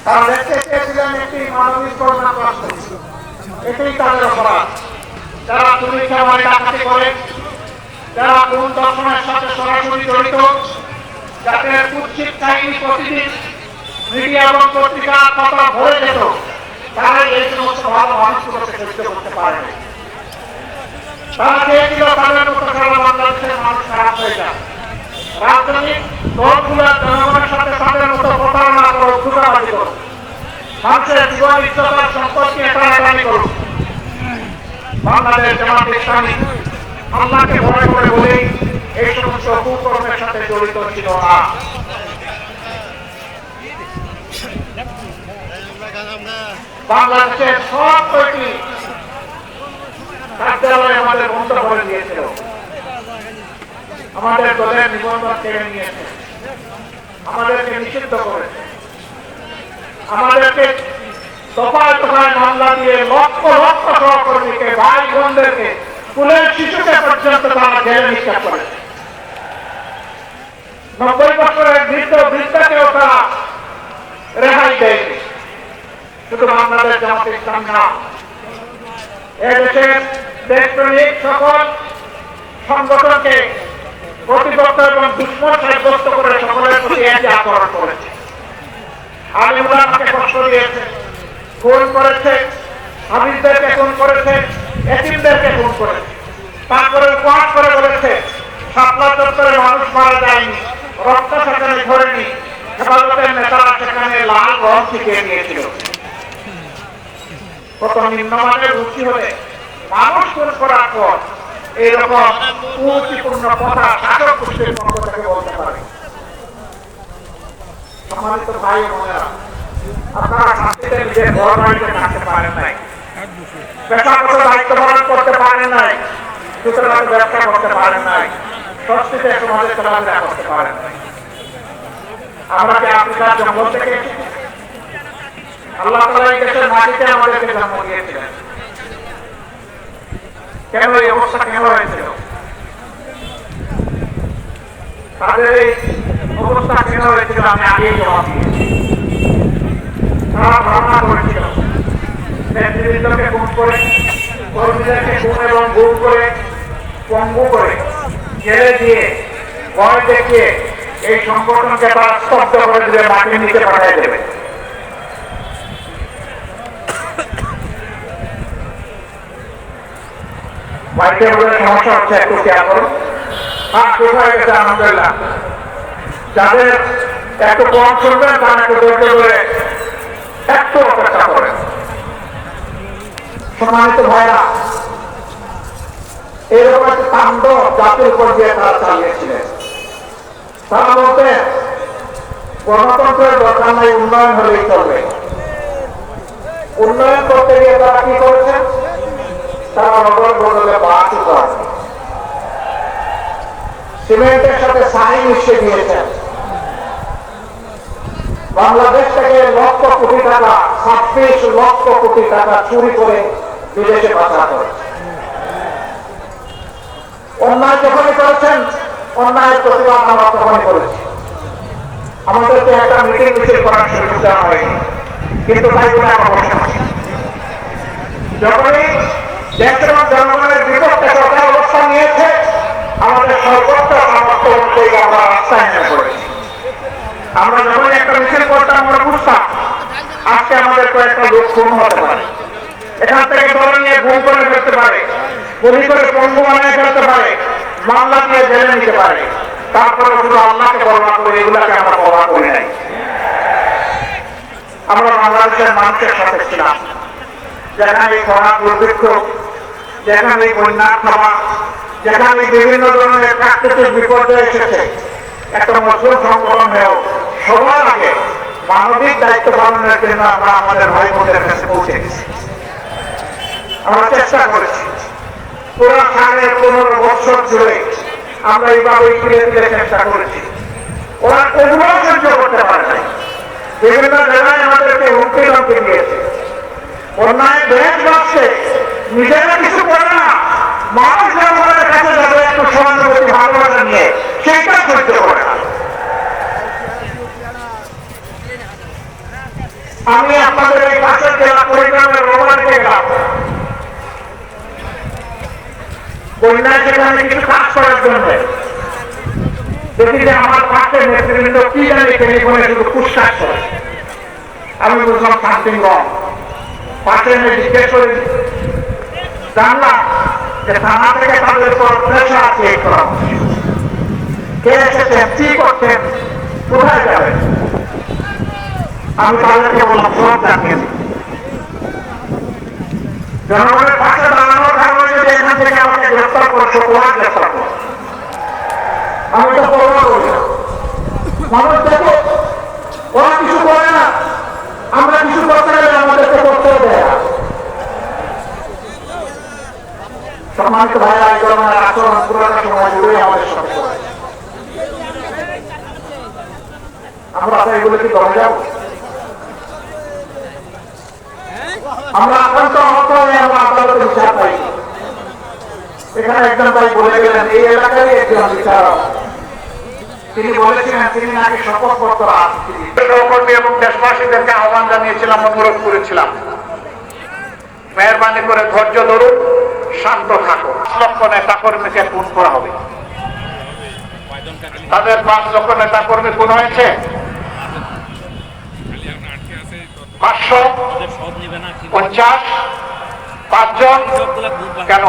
তারা দেখতে চেয়েছিলেন একটি মানবিক করোনা রাষ্ট্র। এটাই তাদের অপরাধ। যারা চুরি চামারি ডাকাতি করে, যারা কোন দর্শনের সাথে সরাসরি জড়িত, যাদের কুৎসিত কাহিনী প্রতিদিন মিডিয়া এবং পত্রিকার কথা ভরে যেত, তারা এই সমস্ত ভালো মানুষগুলোকে সহ্য করতে পারে। তারা চেয়েছিল তাদের মতো সারা বাংলাদেশের মানুষ খারাপ হয়ে যায়। রাজনৈতিক দলগুলোর জনগণের সাথে তাদের মতো প্রতারণা করো, ধোঁকাবাজি করো, মানুষের জীবন ইজ্জতের সম্পত্তি টানাটানি করো। বাংলাদেশ জামাত ইসলামী আল্লাহকে ভয় করে বলেই এই সমস্ত কুকর্মের সাথে জড়িত ছিল না। বাংলাদেশের সব কয়টি কার্যালয় আমাদের বন্ধ করে দিয়েছিল, আমাদের দলের নিবন্ধন কেড়ে নিয়েছে, আমাদেরকে নিষিদ্ধ করেছে, আমাদেরকে দফায় দফায় মামলা দিয়ে লক্ষ লক্ষ সহকর্মীকে, ভাই বোনদেরকে, স্কুলের শিশুকে পর্যন্ত তারা জেলে নিক্ষেপ করেছে। 90 বছরের বৃদ্ধ বৃদ্ধাকেও তারা রেহাই দেয়নি। শুধু বাংলাদেশ জামাত ইসলামী না, এদেশের দেশপ্রেমিক সকল সংগঠনকে প্রতিপক্ষ এবং দুশ্মন সাব্যস্ত করে সকলের প্রতি একই আচরণ করেছে। আলিম উলামাকে কষ্ট দিয়েছে, খুন করেছে, হাফিজদেরকে খুন করেছে, এতিমদেরকে খুন করেছে। তারপরে উপহাস করে বলেছে শাপলা চত্বরে মানুষ মারা যায়নি, রক্ত সেখানে ধরেনি, হেফাজতের নেতারা সেখানে লাল রং শিখিয়ে নিয়েছিল। কত নিম্নমানের রুচি হলে মানুষ খুন করার পর এইরকম কুরুচিপূর্ণ কথা শাসক গোষ্ঠীর পক্ষ থেকে বলতে পারে। সম্মানিত ভাই বোনেরা, আপনারা শান্তিতে নিজের ঘর বাড়িতে থাকতে পারেন নাই, পেশাগত দায়িত্ব পালন করতে পারেন নাই, সুতরাং ব্যবসা করতে পারেন নাই, স্বস্তিতে সমাজে চলাফেরা করতে পারেন নাই। আমরা কি আফ্রিকার জঙ্গল থেকে এসেছি? আল্লাহ তাআলা এই দেশের মাটিতে আমাদেরকে জন্ম দিয়েছিলেন। কেন এই অবস্থা কেন হয়েছিল? তাদের এই অবস্থা কেন হয়েছিল আমি আগেই জবাব দিয়েছি। তারা ধারণা করেছিল নেতৃবৃন্দকে খুন করে, কর্মীদেরকে খুন এবং গুম করে, পঙ্গু করে, জেলে দিয়ে, ভয় দেখিয়ে এই সংগঠনকে তারা স্তব্ধ করে দেবে, মাটির নিচে পাঠিয়ে দেবে। বাড়িতে বলে সমস্যা হচ্ছে, একটু খেয়াল করুন। হ্যাঁ, ঠিক হয়ে গেছে আলহামদুলিল্লাহ। যাদের একটু কম শুনবেন তারা একটু ধৈর্য ধরে একটু অপেক্ষা করেন। সম্মানিত ভাইরা, এরকম একটা তাণ্ডব জাতির উপর দিয়ে তারা চালিয়েছিলেন। তারা বলতেন গণতন্ত্রের দরকার নাই, উন্নয়ন হলেই চলবে। উন্নয়ন করতে গিয়ে তারা কি করেছেন? তারা নগর বদলে বাসই করেন, সিমেন্টের সাথে ছাই মিশিয়ে দিয়েছেন। বাংলাদেশ থেকে লক্ষ কোটি টাকা, 26 লক্ষ কোটি টাকা চুরি করে বিদেশে পাচার করেছে। অন্যায় যখনই করেছেন, অন্যায়ের প্রতিবাদ আমরা তখনই করেছি। আমাদেরকে একটা মিটিং মিছিল করার সুযোগ দেওয়া হয়নি, কিন্তু তাই বলে আমরা বসে আছি। যখনই দেশের জনগণের বিপক্ষে সরকার অবস্থান নিয়েছে, আমাদের সর্বোচ্চ সামর্থ্য অনুযায়ী আমরা রাস্তায় নেমে পড়েছি। আমরা যখন একটা মিছিল করতাম, আমরা বুঝতাম আজকে আমাদের কয়েকটা লোক খুন হতে পারে, এখান থেকে দল নিয়ে গুম করে ফেলতে পারে, গুলি করে পঙ্গু বানিয়ে ফেলতে পারে, মামলা দিয়ে জেলে নিতে পারে। তারপরে শুধু আল্লাহকে বর্ণনা করে এগুলাকে আমরা বর্ণনা করি নাই। আমরা বাংলাদেশের মানুষের সাথে ছিলাম। যেখানে খরা দুর্ভিক্ষ, যেখানে বন্যার খাওয়া, যেখানে বিভিন্ন ধরনের প্রাকৃতিক বিপর্যয় এসেছে, একটা মজবুত সংগঠন হয়েও সবার আগে মানবিক দায়িত্ব পালনের জন্য আমরা আমাদের ভাই বোনদের কাছে পৌঁছে গেছি। আমরা চেষ্টা করেছি পুরো 15.5 বছর জুড়ে আমরা এইভাবে ফিরে ফিরে চেষ্টা করেছি। ওরা কোনও সহ্য করতে পারে নাই, বিভিন্ন জায়গায় আমাদেরকে হুমকি ধমকি দিয়েছে। অন্যায় দেশ বাড়ছে, নিজেরা কিছু করে না, মানুষ জনগণের কাছে যাবে একটু সহানুভূতি ভালোবাসা নিয়ে, সেইটা সহ্য করে না। আমি আপনাদের এই পাশের জেলা কুড়িগ্রামের রোমানিতে গেলাম, বন্যায় সেখানে কিছু কাজ করার জন্য দেখি যে আমার পাশের নেতৃবৃন্দ কি জানি টেলিফোনে শুধু পুষ্কার করে। আমি বুঝলাম সামথিং রং। পাশে এনে জিজ্ঞেস করে জানলাম যে থানা থেকে তাদের উপর প্রেশার ক্রিয়েট করা হচ্ছে। কে এসেছেন, কি করছেন, কোথায় যাবেন? আমি তাদেরকে বললাম সব জানিয়ে দিই। জনগণের পাশে দাঁড়ানোর কারণে যদি এখান থেকে আমাকে গ্রেফতার করছো, তোমার গ্রেফতার করো, আমি তো পরোয়া করি না। মানুষ দেখো ওরা কিছু করে না, আমরা কিছু করতে গেলে আমাদেরকে করতেও দেয় না। সম্মানিত ভাইরা, এই ধরনের আচরণ পুরোটা সময় জুড়ে আমাদের সাথে করে। আমরা এগুলো কি করে যাব? আমরা আক্রান্ত হতে হলে আমরা আদালতে বিচার পাই। এখানে একজন ভাই বলে গেলেন এই এলাকারই একজন বিচারক, তিনি বলেছিলেন তিনি নাকি শপথপত্র সহকর্মী এবং দেশবাসীদেরকে আহ্বান জানিয়েছিলাম, অনুরোধ করেছিলাম মেহরবানি করে ধৈর্য ধরুন, শান্ত থাকুন। 5 লক্ষ নেতা কর্মীকে খুন করা হবে। তাদের 5 লক্ষ নেতা কর্মী খুন হয়েছে, 550 5 জন কেন?